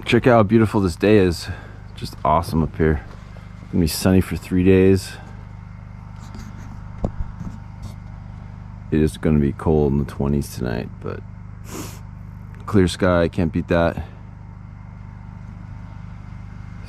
Check out how beautiful this day is. Just awesome up here. Gonna be sunny for 3 days. It is gonna be cold in the 20s tonight, but clear sky, can't beat that.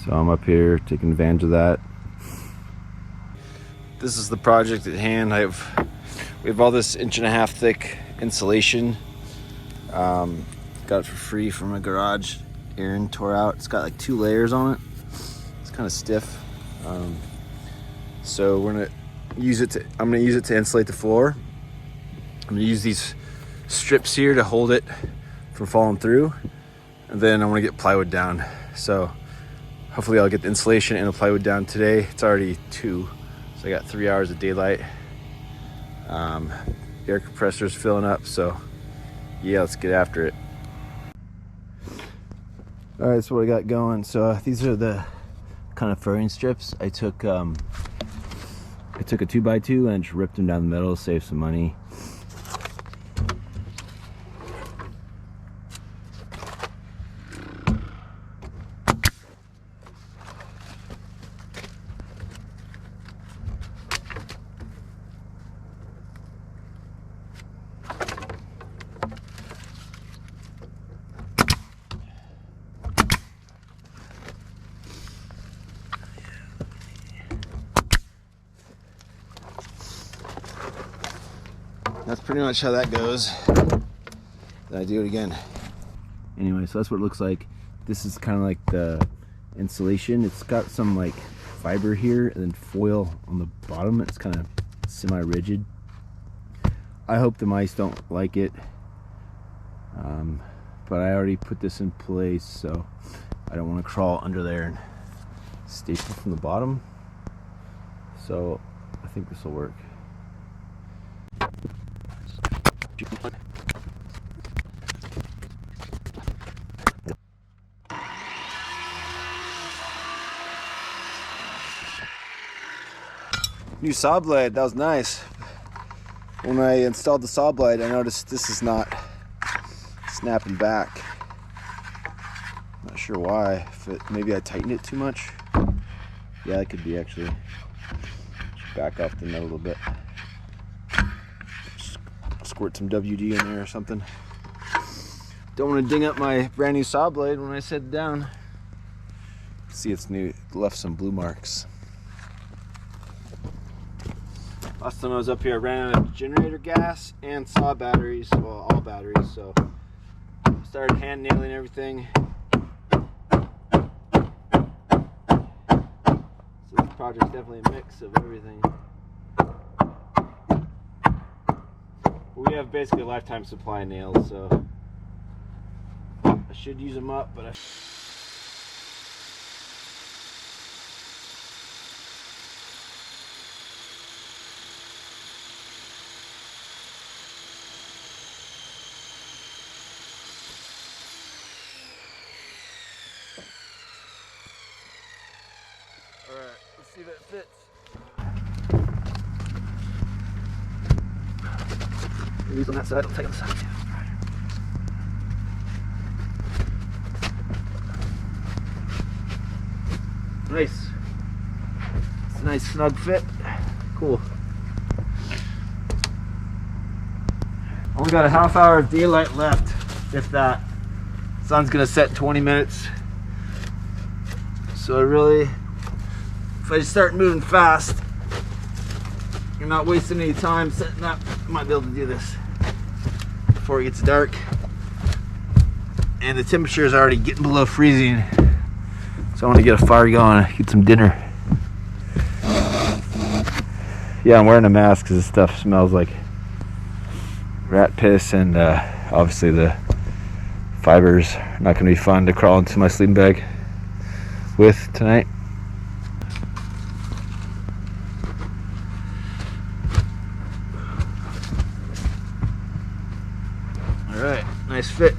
So I'm up here taking advantage of that. This is the project at hand. We have all this 1.5 inch thick insulation. Got it for free from a garage. Aaron tore out. It's got like 2 layers on it. It's kind of stiff. So I'm gonna use it to insulate the floor. I'm gonna use these strips here to hold it from falling through, and then I want to get plywood down. So hopefully I'll get the insulation and the plywood down today. It's already 2, so I got 3 hours of daylight. Air compressor's filling up, so yeah, let's get after it. All right, so what I got going. So these are the kind of furring strips. I took a 2x2 and just ripped them down the middle, save some money. That's pretty much how that goes. Then I do it again. Anyway, so that's what it looks like. This is kind of like the insulation. It's got some like fiber here and then foil on the bottom. It's kind of semi-rigid. I hope the mice don't like it. But I already put this in place, so I don't want to crawl under there and staple from the bottom. So I think this will work. New saw blade, that was nice. When I installed the saw blade, I noticed this is not snapping back. Not sure why. Maybe I tightened it too much. Yeah, that could be actually. Just back off the nut a little bit. Squirt some WD in there or something. Don't want to ding up my brand new saw blade when I set it down. See, it's new. It left some blue marks. Last time I was up here, I ran out of generator gas and saw batteries. Well, all batteries. So I started hand nailing everything. So this project's definitely a mix of everything. We have basically a lifetime supply of nails, so I should use them up, but alright, let's see if it fits. Use on that side, I'll take on the side too. Nice. It's a nice snug fit. Cool. Only got a half hour of daylight left, if that. Sun's gonna set in 20 minutes. So if I start moving fast, you're not wasting any time setting up, I might be able to do this before it gets dark. And the temperature is already getting below freezing. So I want to get a fire going, get some dinner. Yeah, I'm wearing a mask because this stuff smells like rat piss, and obviously the fibers are not going to be fun to crawl into my sleeping bag with tonight. Alright, nice fit.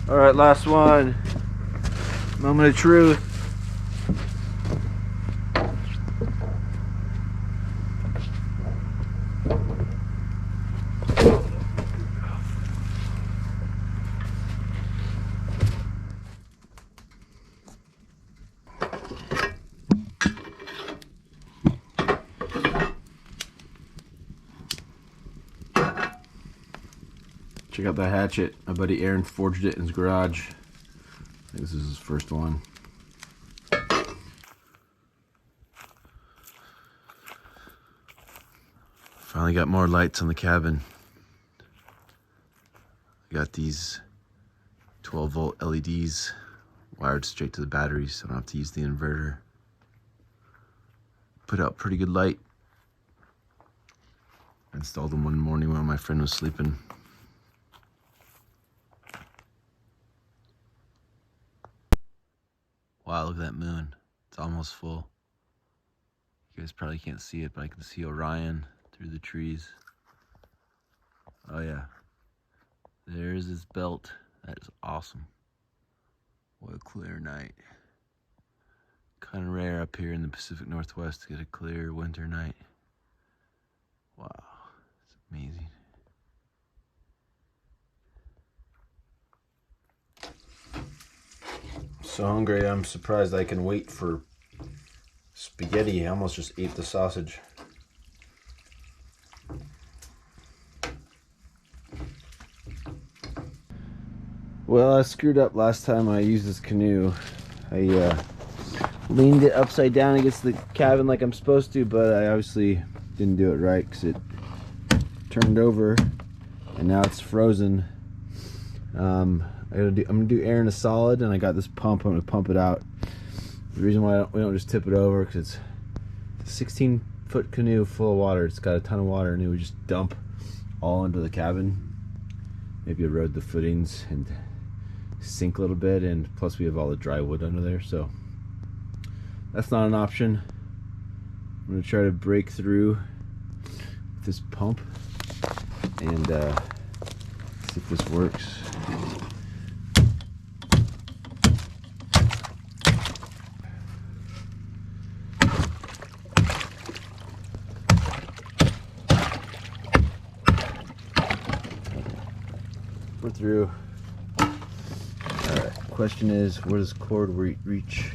All right, last one. Moment of truth. Check out that hatchet. My buddy Aaron forged it in his garage. I think this is his first one. Finally got more lights on the cabin. I got these 12 volt LEDs wired straight to the batteries, so I don't have to use the inverter. Put out pretty good light. I installed them one morning while my friend was sleeping. Wow, look at that moon. It's almost full. You guys probably can't see it, but I can see Orion through the trees. Oh yeah. There's his belt. That is awesome. What a clear night. Kind of rare up here in the Pacific Northwest to get a clear winter night. Wow, it's amazing. So hungry, I'm surprised I can wait for spaghetti. I almost just ate the sausage. Well, I screwed up last time I used this canoe. I leaned it upside down against the cabin like I'm supposed to, but I obviously didn't do it right because it turned over and now it's frozen. I'm gonna do air in a solid, and I got this pump. I'm gonna pump it out. The reason why we don't just tip it over because it's a 16-foot canoe full of water. It's got a ton of water, and it would just dump all into the cabin. Maybe erode the footings and sink a little bit, and plus we have all the dry wood under there, so that's not an option. I'm gonna try to break through with this pump and see if this works. We're through. Alright, question is, where does cord reach?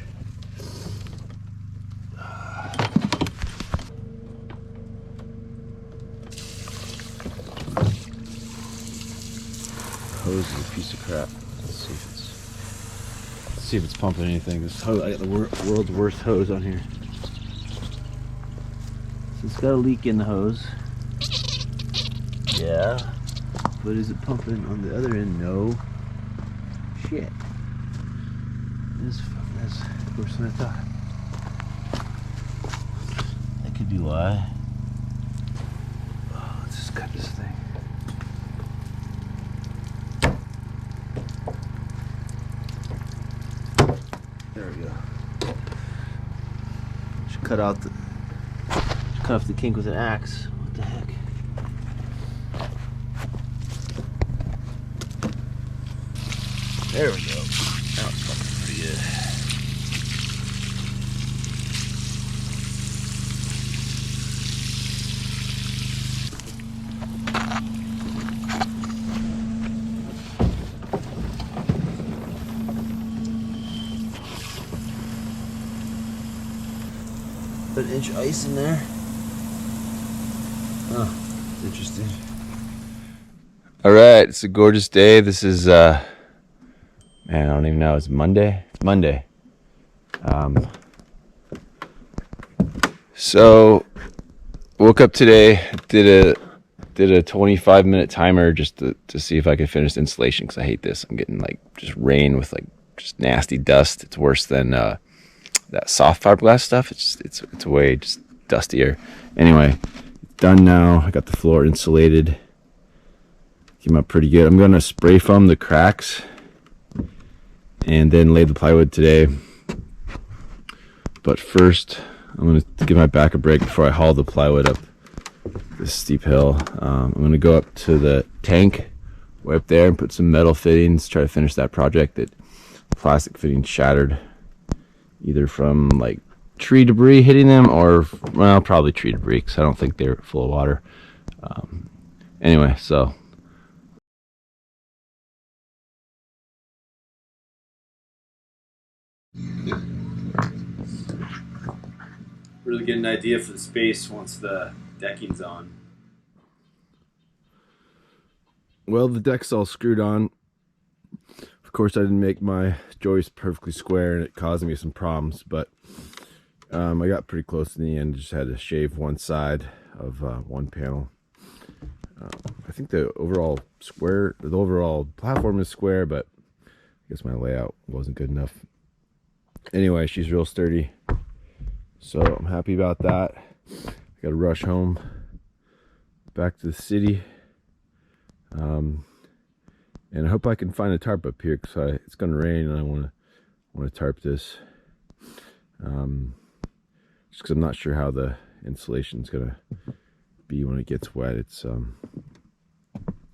Hose is a piece of crap. Let's see if it's pumping anything. This hose, I got the world's worst hose on here. So it's got a leak in the hose. Yeah. But is it pumping on the other end? No. Shit. That's worse than I thought. That could be why. Oh, let's just cut this thing. There we go. Should cut off the kink with an axe. What the heck? There we go. That was fucking pretty good. Put an inch of ice in there. Oh, it's interesting. All right, it's a gorgeous day. This is man, I don't even know. It's Monday. It's Monday. So woke up today. Did a 25-minute timer just to see if I could finish the installation because I hate this. I'm getting like just rain with like just nasty dust. It's worse than that soft fiberglass stuff. It's way just dustier. Anyway, done now. I got the floor insulated. Came out pretty good. I'm gonna spray foam the cracks and then lay the plywood today. But first, I'm going to give my back a break before I haul the plywood up this steep hill. I'm going to go up to the tank way up there and put some metal fittings, try to finish that project. That plastic fitting shattered either from like tree debris hitting them or, well, probably tree debris because I don't think they're full of water. Anyway, so really get an idea for the space once the decking's on. Well, the deck's all screwed on. Of course, I didn't make my joist perfectly square, and it caused me some problems, but I got pretty close in the end. Just had to shave one side of one panel. I think the overall platform is square, but I guess my layout wasn't good enough. Anyway, she's real sturdy, so I'm happy about that. I gotta rush home back to the city, and I hope I can find a tarp up here because it's gonna rain and I want to tarp this, just because I'm not sure how the insulation's gonna be when it gets wet. It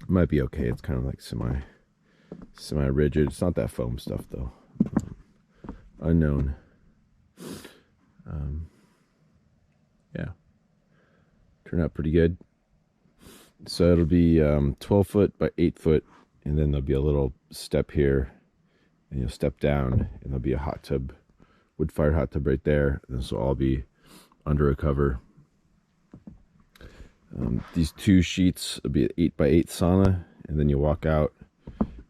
might be okay. It's kind of like semi rigid. It's not that foam stuff though. Unknown. Yeah, turned out pretty good. So it'll be 12 foot by 8 foot, and then there'll be a little step here, and you'll step down, and there'll be a hot tub, wood-fired hot tub right there. And this will all be under a cover. These two sheets will be an 8 by 8 sauna, and then you walk out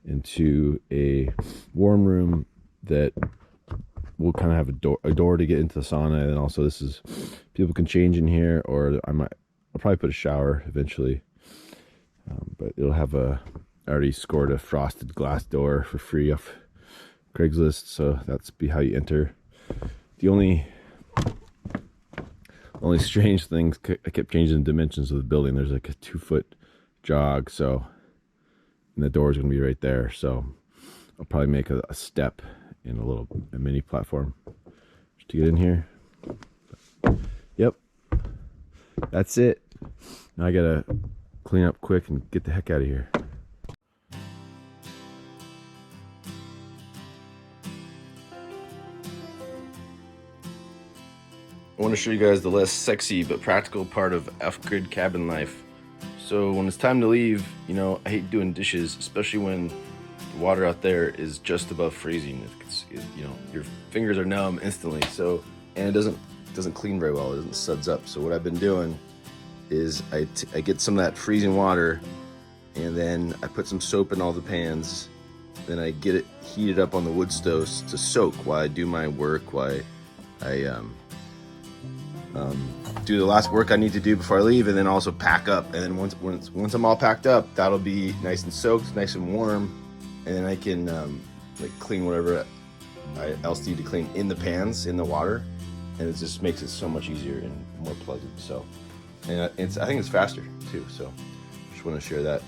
into a warm room that will kind of have a door to get into the sauna, and then also this is, people can change in here, or I'll probably put a shower eventually, but it'll have I already scored a frosted glass door for free off Craigslist, so that's be how you enter. The only strange things, I kept changing the dimensions of the building. There's like a 2-foot jog, so, and the door is going to be right there, so I'll probably make a step in a mini platform just to get in here. Yep, that's it. Now I gotta clean up quick and get the heck out of here. I want to show you guys the less sexy but practical part of off-grid cabin life. So when it's time to leave, you know, I hate doing dishes, especially when the water out there is just above freezing. You know, your fingers are numb instantly. So, and it doesn't clean very well. It doesn't suds up. So what I've been doing is I get some of that freezing water, and then I put some soap in all the pans. Then I get it heated up on the wood stoves to soak while I do my work, while I do the last work I need to do before I leave, and then also pack up. And then once I'm all packed up, that'll be nice and soaked, nice and warm, and then I can like clean whatever I else need to clean in the pans, in the water, and it just makes it so much easier and more pleasant. So, and I think it's faster too. So, just want to share that.